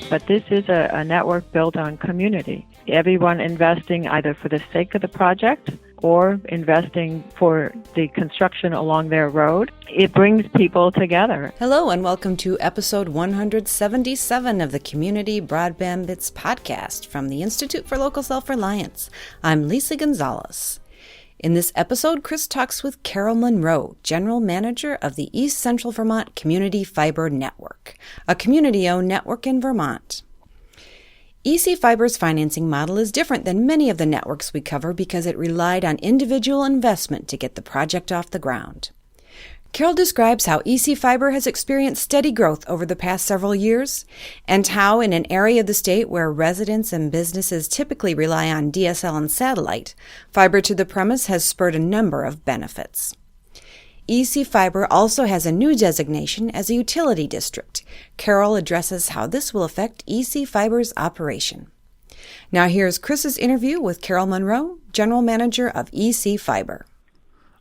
but this is a network built on community. Everyone investing either for the sake of the project or investing for the construction along their road. It brings people together. Hello and welcome to episode 177 of the Community Broadband Bits podcast from the Institute for Local Self-Reliance. I'm Lisa Gonzalez. In this episode, Chris talks with Carol Monroe, General Manager of the East Central Vermont Community Fiber Network, a community-owned network in Vermont. EC Fiber's financing model is different than many of the networks we cover because it relied on individual investment to get the project off the ground. Carol describes how EC Fiber has experienced steady growth over the past several years, and how in an area of the state where residents and businesses typically rely on DSL and satellite, fiber to the premise has spurred a number of benefits. EC Fiber also has a new designation as a utility district. Carol addresses how this will affect EC Fiber's operation. Now here's Chris's interview with Carol Monroe, General Manager of EC Fiber.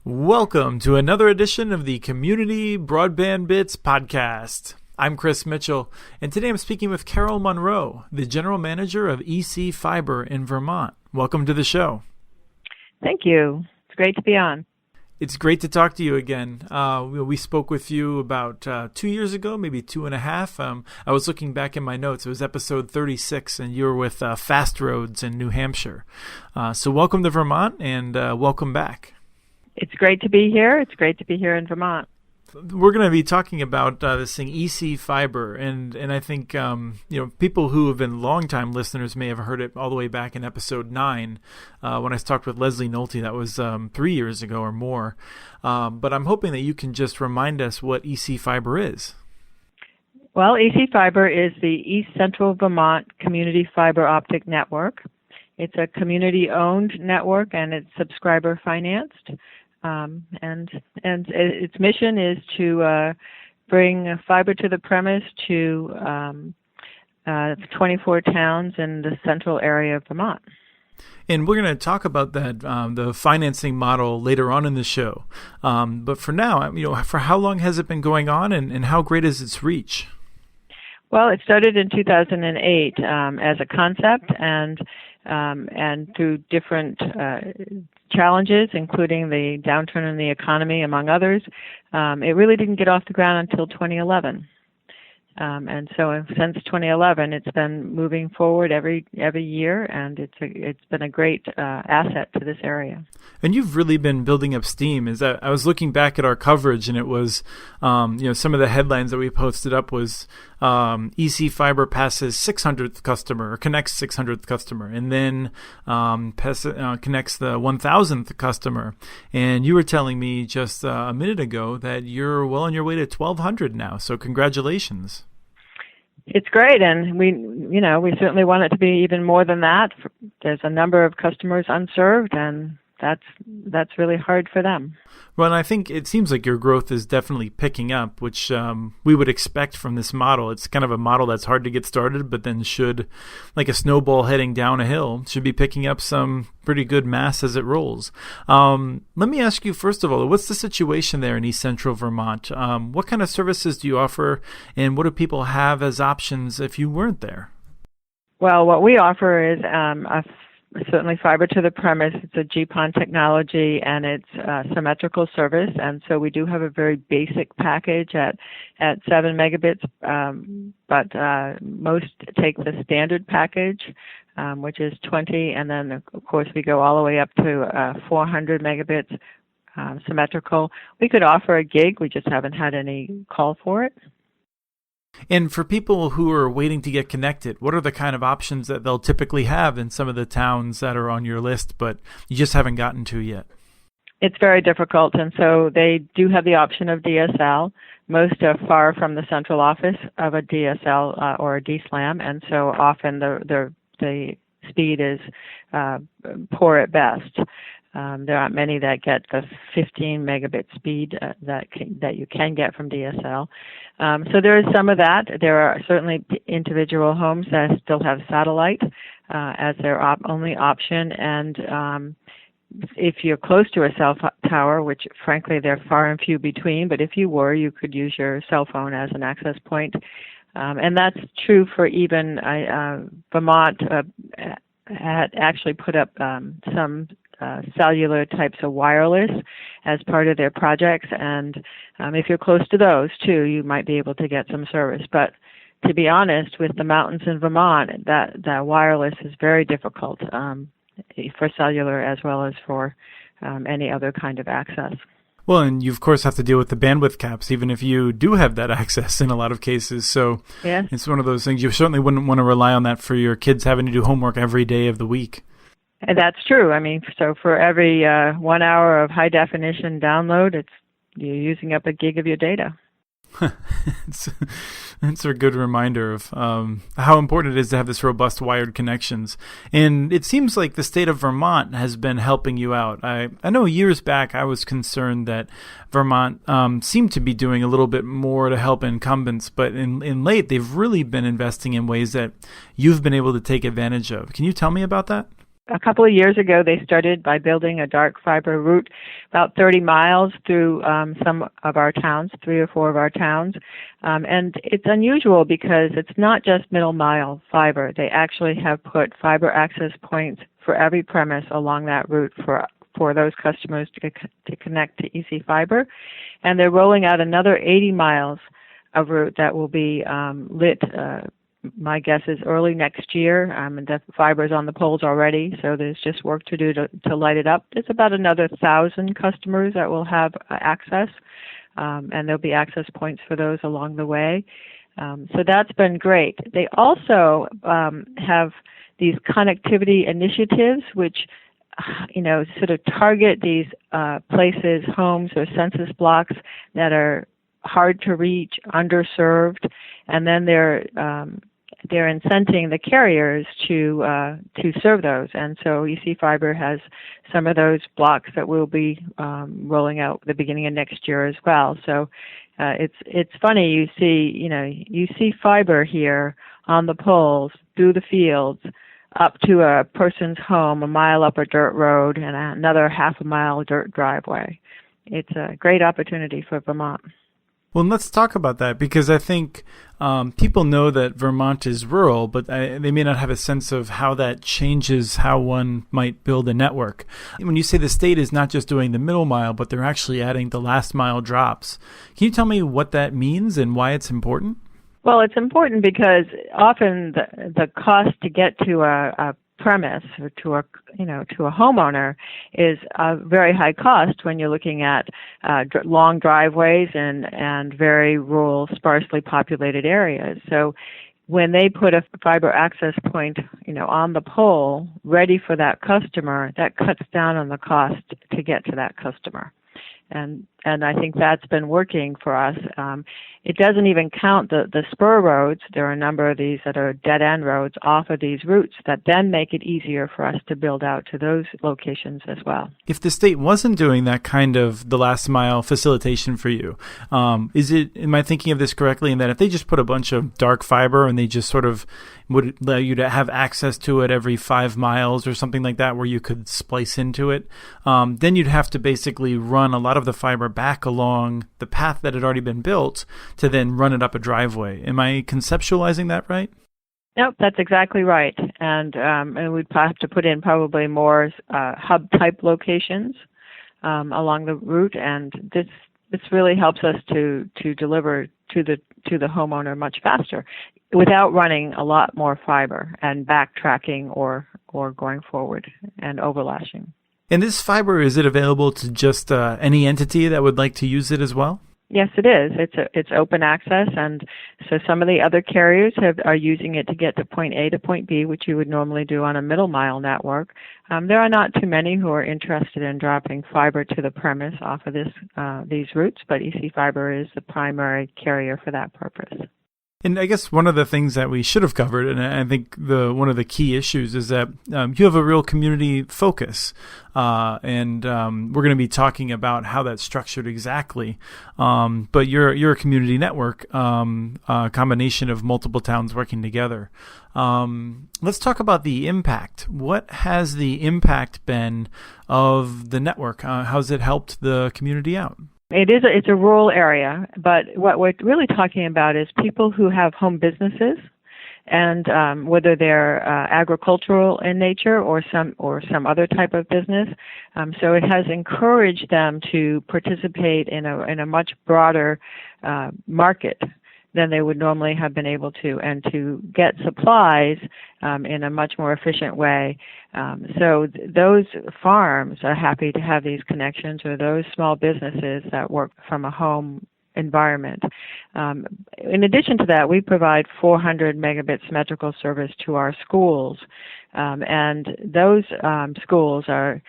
Welcome to another edition of the Community Broadband Bits podcast. I'm Chris Mitchell, and today I'm speaking with Carol Monroe, the General Manager of EC Fiber in Vermont. Welcome to the show. Thank you. It's great to be on. It's great to talk to you again. We spoke with you about 2 years ago, maybe 2.5. I was looking back in my notes. It was episode 36, and you were with Fast Roads in New Hampshire. So welcome to Vermont, and welcome back. It's great to be here. It's great to be here in Vermont. We're going to be talking about this thing, EC Fiber, and I think people who have been longtime listeners may have heard it all the way back in episode 9 when I talked with Leslie Nolte. That was 3 years ago or more. But I'm hoping that you can just remind us what EC Fiber is. Well, EC Fiber is the East Central Vermont Community Fiber Optic Network. It's a community-owned network, and it's subscriber-financed. And its mission is to bring fiber to the premise to 24 towns in the central area of Vermont. And we're going to talk about that, the financing model later on in the show. But for now, for how long has it been going on, and how great is its reach? Well, it started in 2008 as a concept, and through different challenges, including the downturn in the economy, among others, it really didn't get off the ground until 2011. And so since 2011, it's been moving forward every year, and it's been a great asset to this area. And you've really been building up steam. I was looking back at our coverage, and it was, some of the headlines that we posted up was EC Fiber passes 600th customer, or connects 600th customer, and then connects the 1,000th customer. And you were telling me just a minute ago that you're well on your way to 1,200 now. So congratulations. It's great, and we certainly want it to be even more than that. There's a number of customers unserved, and that's really hard for them. Well, and I think it seems like your growth is definitely picking up, which we would expect from this model. It's kind of a model that's hard to get started, but then should, like a snowball heading down a hill, should be picking up some pretty good mass as it rolls. Let me ask you, first of all, what's the situation there in East Central Vermont? What kind of services do you offer, and what do people have as options if you weren't there? Well, what we offer is certainly fiber to the premise. It's a GPON technology, and it's symmetrical service, and so we do have a very basic package at 7 megabits, but most take the standard package, which is 20, and then of course we go all the way up to 400 megabits symmetrical. We could offer a gig, we just haven't had any call for it. And for people who are waiting to get connected, what are the kind of options that they'll typically have in some of the towns that are on your list, but you just haven't gotten to yet? It's very difficult, and so they do have the option of DSL. Most are far from the central office of a DSL or a DSLAM, and so often the speed is poor at best. There aren't many that get the 15 megabit speed that you can get from DSL. So there is some of that. There are certainly individual homes that still have satellite as their only option, and if you're close to a cell tower, which frankly they're far and few between, but if you were, you could use your cell phone as an access point. And that's true for even Vermont had actually put up some cellular types of wireless as part of their projects. And if you're close to those, too, you might be able to get some service. But to be honest, with the mountains in Vermont, that wireless is very difficult for cellular as well as for any other kind of access. Well, and you, of course, have to deal with the bandwidth caps, even if you do have that access in a lot of cases. So yes. It's one of those things. You certainly wouldn't want to rely on that for your kids having to do homework every day of the week. And that's true. I mean, so for every 1 hour of high-definition download, you're using up a gig of your data. It's a good reminder of how important it is to have this robust wired connections. And it seems like the state of Vermont has been helping you out. I know years back I was concerned that Vermont seemed to be doing a little bit more to help incumbents, but in late they've really been investing in ways that you've been able to take advantage of. Can you tell me about that? A couple of years ago, they started by building a dark fiber route about 30 miles through some of our towns, 3 or 4 of our towns. And it's unusual because it's not just middle mile fiber. They actually have put fiber access points for every premise along that route for those customers to connect to EC Fiber. And they're rolling out another 80 miles of route that will be lit my guess is early next year. And the fiber's on the poles already, so there's just work to do to light it up. It's about another 1,000 customers that will have access, and there'll be access points for those along the way. So that's been great. They also have these connectivity initiatives, which sort of target these places, homes or census blocks that are hard to reach, underserved, and then they're incenting the carriers to serve those. And so EC Fiber has some of those blocks that we'll be rolling out at the beginning of next year as well. So it's funny, you see fiber here on the poles through the fields up to a person's home, a mile up a dirt road and another half a mile dirt driveway. It's a great opportunity for Vermont. Well, let's talk about that, because I think people know that Vermont is rural, but they may not have a sense of how that changes how one might build a network. When you say the state is not just doing the middle mile, but they're actually adding the last mile drops, can you tell me what that means and why it's important? Well, it's important because often the cost to get to a premise or to a homeowner is a very high cost when you're looking at long driveways and very rural, sparsely populated areas. So when they put a fiber access point, on the pole ready for that customer, that cuts down on the cost to get to that customer. And I think that's been working for us. It doesn't even count the spur roads. There are a number of these that are dead-end roads off of these routes that then make it easier for us to build out to those locations as well. If the state wasn't doing that kind of the last mile facilitation for you, am I thinking of this correctly, in that if they just put a bunch of dark fiber and they just sort of would allow you to have access to it every 5 miles or something like that where you could splice into it, then you'd have to basically run a lot of the fiber back along the path that had already been built to then run it up a driveway. Am I conceptualizing that right? Nope, that's exactly right. And we'd have to put in probably more hub-type locations along the route, and this really helps us to deliver to the homeowner much faster without running a lot more fiber and backtracking or going forward and overlashing. And this fiber, is it available to just any entity that would like to use it as well? Yes, it is. It's open access, and so some of the other carriers are using it to get to point A to point B, which you would normally do on a middle mile network. There are not too many who are interested in dropping fiber to the premise off of these routes, but EC Fiber is the primary carrier for that purpose. And I guess one of the things that we should have covered, and I think one of the key issues, is that you have a real community focus, and we're going to be talking about how that's structured exactly. But you're a community network, a combination of multiple towns working together. Let's talk about the impact. What has the impact been of the network? How's it helped the community out? It's a rural area, but what we're really talking about is people who have home businesses, and whether they're agricultural in nature or some other type of business. So it has encouraged them to participate in a much broader market than they would normally have been able to, and to get supplies in a much more efficient way. So those farms are happy to have these connections, or those small businesses that work from a home environment. In addition to that, we provide 400 megabit symmetrical service to our schools, and those schools are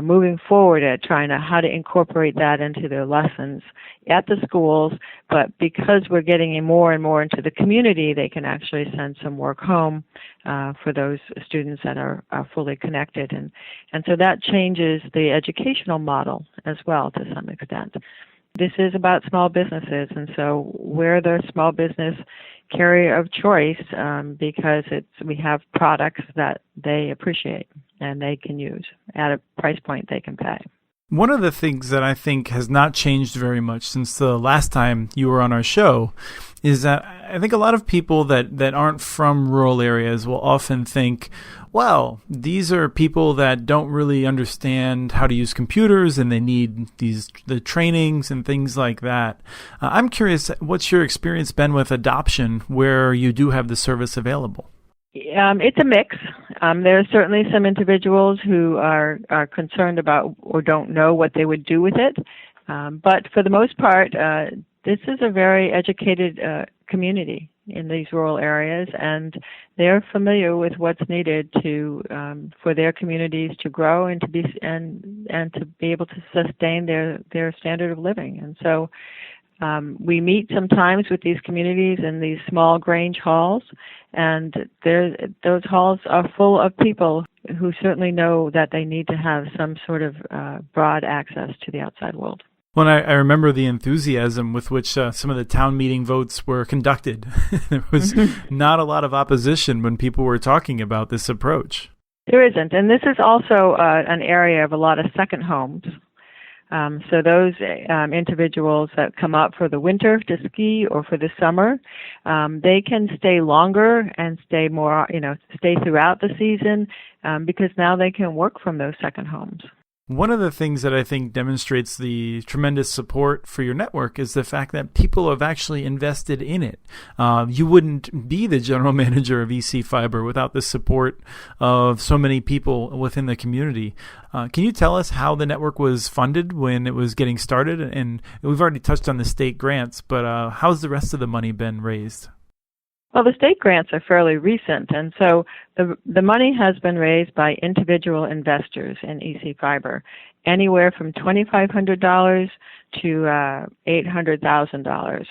moving forward at trying to how to incorporate that into their lessons at the schools. But because we're getting more and more into the community, they can actually send some work home for those students that are fully connected, and so that changes the educational model as well to some extent. This is about small businesses, and so we're the small business carrier of choice because we have products that they appreciate and they can use at a price point they can pay. One of the things that I think has not changed very much since the last time you were on our show is that I think a lot of people that aren't from rural areas will often think, well, these are people that don't really understand how to use computers and they need the trainings and things like that. I'm curious, what's your experience been with adoption where you do have the service available? It's a mix. There are certainly some individuals who are concerned about or don't know what they would do with it. But for the most part, this is a very educated community in these rural areas, and they're familiar with what's needed to for their communities to grow and to be able to sustain their standard of living. And so we meet sometimes with these communities in these small Grange halls, and those halls are full of people who certainly know that they need to have some sort of broad access to the outside world. Well, I remember the enthusiasm with which some of the town meeting votes were conducted. There was not a lot of opposition when people were talking about this approach. There isn't, and this is also an area of a lot of second homes. So those individuals that come up for the winter to ski or for the summer, they can stay longer and stay throughout the season because now they can work from those second homes. One of the things that I think demonstrates the tremendous support for your network is the fact that people have actually invested in it. You wouldn't be the general manager of EC Fiber without the support of so many people within the community. Can you tell us how the network was funded when it was getting started? And we've already touched on the state grants, but how's the rest of the money been raised? Well, the state grants are fairly recent, and so the money has been raised by individual investors in EC Fiber, anywhere from $2,500 to $800,000.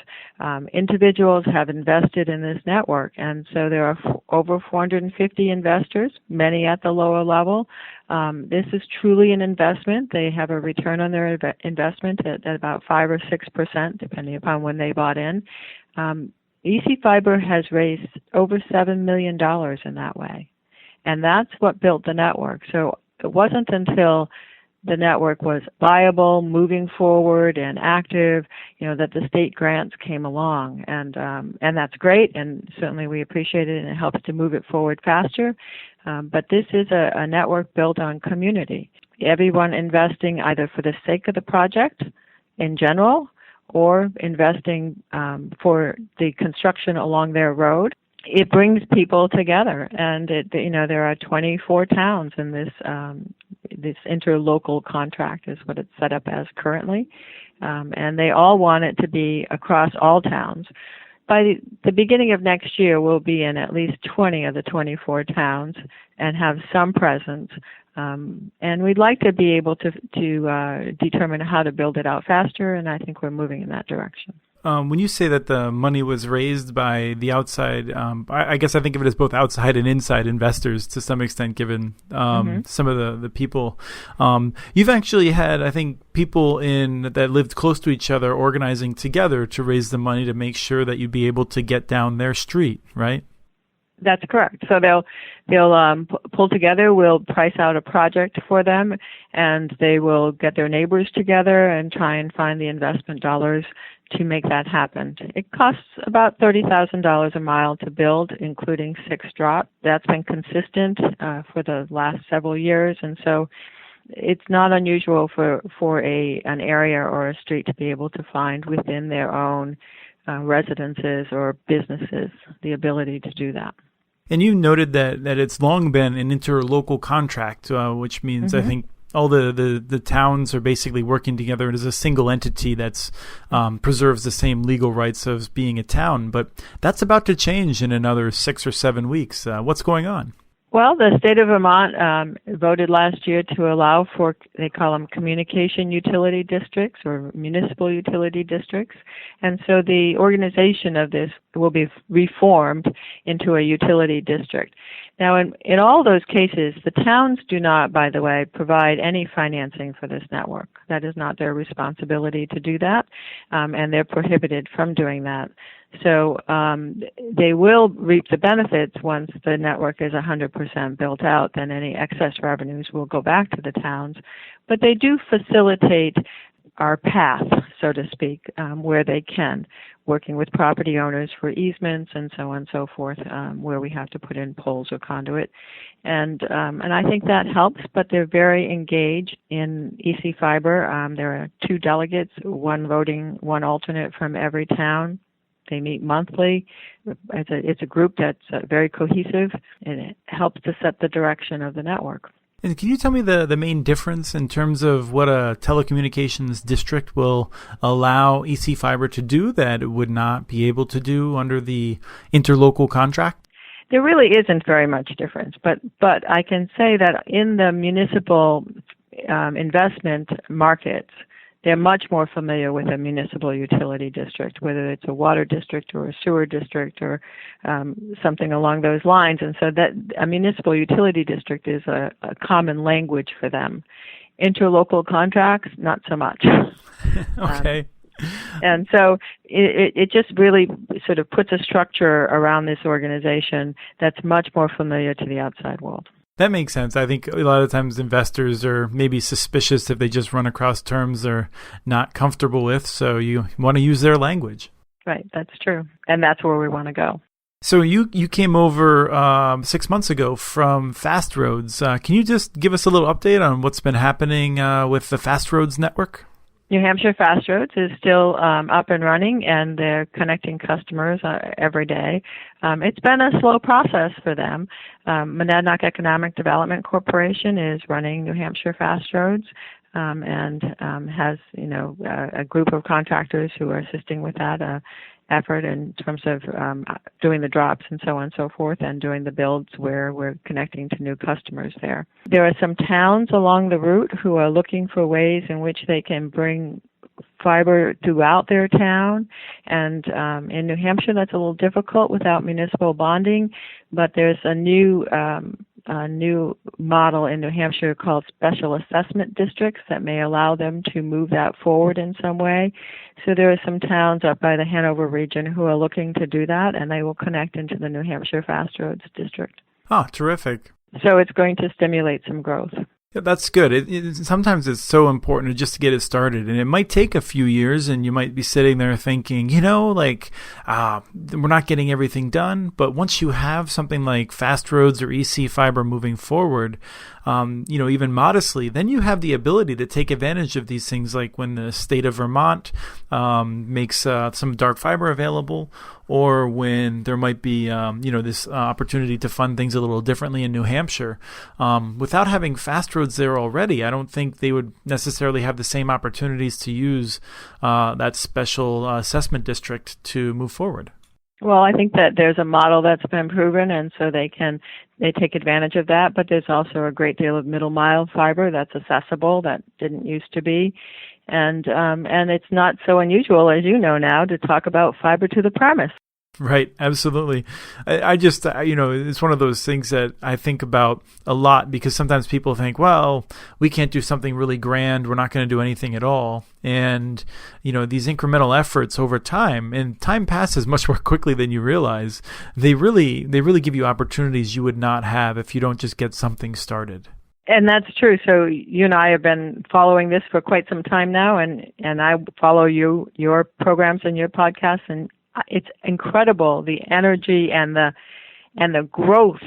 Individuals have invested in this network, and so there are over 450 investors, many at the lower level. This is truly an investment. They have a return on their investment at about 5 or 6%, depending upon when they bought in. EC Fiber has raised over $7 million in that way, and that's what built the network. So it wasn't until the network was viable, moving forward, and active, that the state grants came along, and that's great, and certainly we appreciate it, and it helps to move it forward faster. But this is a network built on community. Everyone investing either for the sake of the project in general, or investing for the construction along their road. It brings people together, and there are 24 towns in this interlocal contract is what it's set up as currently, and they all want it to be across all towns. By the beginning of next year, we'll be in at least 20 of the 24 towns and have some presence. And we'd like to be able to determine how to build it out faster, and I think we're moving in that direction. When you say that the money was raised by the outside, I guess I think of it as both outside and inside investors to some extent, given some of the people. You've actually had, I think, people that lived close to each other organizing together to raise the money to make sure that you'd be able to get down their street, right? That's correct. So they'll pull together. We'll price out a project for them, and they will get their neighbors together and try and find the investment dollars to make that happen. It costs about $30,000 a mile to build, including 6 drop. That's been consistent for the last several years, and so it's not unusual for an area or a street to be able to find within their own residences or businesses the ability to do that. And you noted that it's long been an interlocal contract, which means I think all the towns are basically working together as a single entity that's preserves the same legal rights as being a town. But that's about to change in another 6 or 7 weeks. What's going on? Well, the state of Vermont voted last year to allow for, they call them communication utility districts or municipal utility districts. And so the organization of this will be reformed into a utility district. Now, in all those cases, the towns do not, by the way, provide any financing for this network. That is not their responsibility to do that, and they're prohibited from doing that. So they will reap the benefits once the network is 100% built out. Then any excess revenues will go back to the towns. But they do facilitate our path, so to speak, where they can, working with property owners for easements and so on and so forth, where we have to put in poles or conduit. And I think that helps, but they're very engaged in EC Fiber. There are 2 delegates, 1 voting, 1 alternate from every town. They meet monthly. It's a group that's very cohesive, and it helps to set the direction of the network. And can you tell me the main difference in terms of what a telecommunications district will allow EC Fiber to do that it would not be able to do under the interlocal contract? There really isn't very much difference, but I can say that in the municipal investment markets, they're much more familiar with a municipal utility district, whether it's a water district or a sewer district or something along those lines. And so that a municipal utility district is a common language for them. Interlocal contracts, not so much. Okay. And so it just really sort of puts a structure around this organization that's much more familiar to the outside world. That makes sense. I think a lot of times investors are maybe suspicious if they just run across terms they're not comfortable with, so you want to use their language. Right, that's true. And that's where we want to go. So you came over 6 months ago from Fast Roads. Can you just give us a little update on what's been happening with the Fast Roads network? New Hampshire Fast Roads is still up and running, and they're connecting customers every day. It's been a slow process for them. Monadnock Economic Development Corporation is running New Hampshire Fast Roads and has, a group of contractors who are assisting with that effort in terms of doing the drops and so on and so forth, and doing the builds where we're connecting to new customers there. There are some towns along the route who are looking for ways in which they can bring fiber throughout their town, and in New Hampshire that's a little difficult without municipal bonding, but there's a new model in New Hampshire called special assessment districts that may allow them to move that forward in some way. So there are some towns up by the Hanover region who are looking to do that, and they will connect into the New Hampshire Fast Roads district. Oh, terrific. So it's going to stimulate some growth. Yeah, that's good. Sometimes it's so important just to get it started, and it might take a few years, and you might be sitting there thinking, we're not getting everything done. But once you have something like Fast Roads or EC Fiber moving forward, even modestly, then you have the ability to take advantage of these things, like when the state of Vermont makes some dark fiber available, or when there might be, this opportunity to fund things a little differently in New Hampshire. Without having Fast Roads there already, I don't think they would necessarily have the same opportunities to use that special assessment district to move forward. Well, I think that there's a model that's been proven, and so they take advantage of that. But there's also a great deal of middle mile fiber that's accessible that didn't used to be, and it's not so unusual, as you know now, to talk about fiber to the premise. Right, absolutely. I just, it's one of those things that I think about a lot because sometimes people think, well, we can't do something really grand. We're not going to do anything at all. And, these incremental efforts over time, and time passes much more quickly than you realize, they really give you opportunities you would not have if you don't just get something started. And that's true. So you and I have been following this for quite some time now, and I follow your programs and your podcasts, and it's incredible, the energy and the growth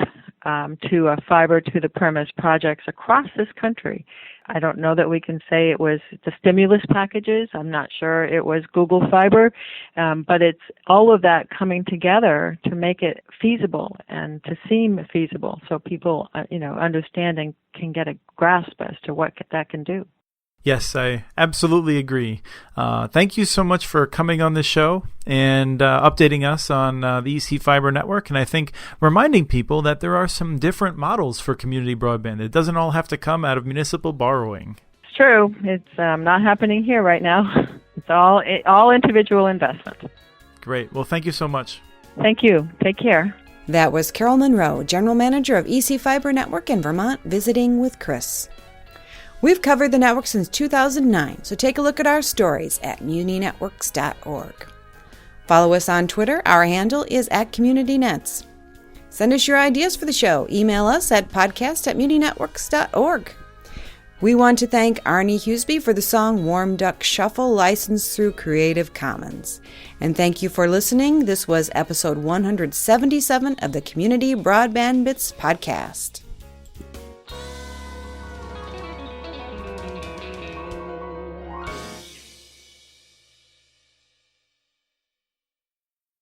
to fiber to the premise projects across this country. I don't know that we can say it was the stimulus packages. I'm not sure it was Google Fiber, but it's all of that coming together to make it feasible and to seem feasible, so people, understanding can get a grasp as to what that can do. Yes, I absolutely agree. Thank you so much for coming on this show and updating us on the EC Fiber Network. And I think reminding people that there are some different models for community broadband. It doesn't all have to come out of municipal borrowing. It's true. It's not happening here right now. It's all individual investment. Great. Well, thank you so much. Thank you. Take care. That was Carol Monroe, General Manager of EC Fiber Network in Vermont, visiting with Chris. We've covered the network since 2009, so take a look at our stories at muninetworks.org. Follow us on Twitter. Our handle is @CommunityNets. Send us your ideas for the show. Email us at podcast@muninetworks.org. We want to thank Arnie Huseby for the song Warm Duck Shuffle, licensed through Creative Commons. And thank you for listening. This was episode 177 of the Community Broadband Bits podcast.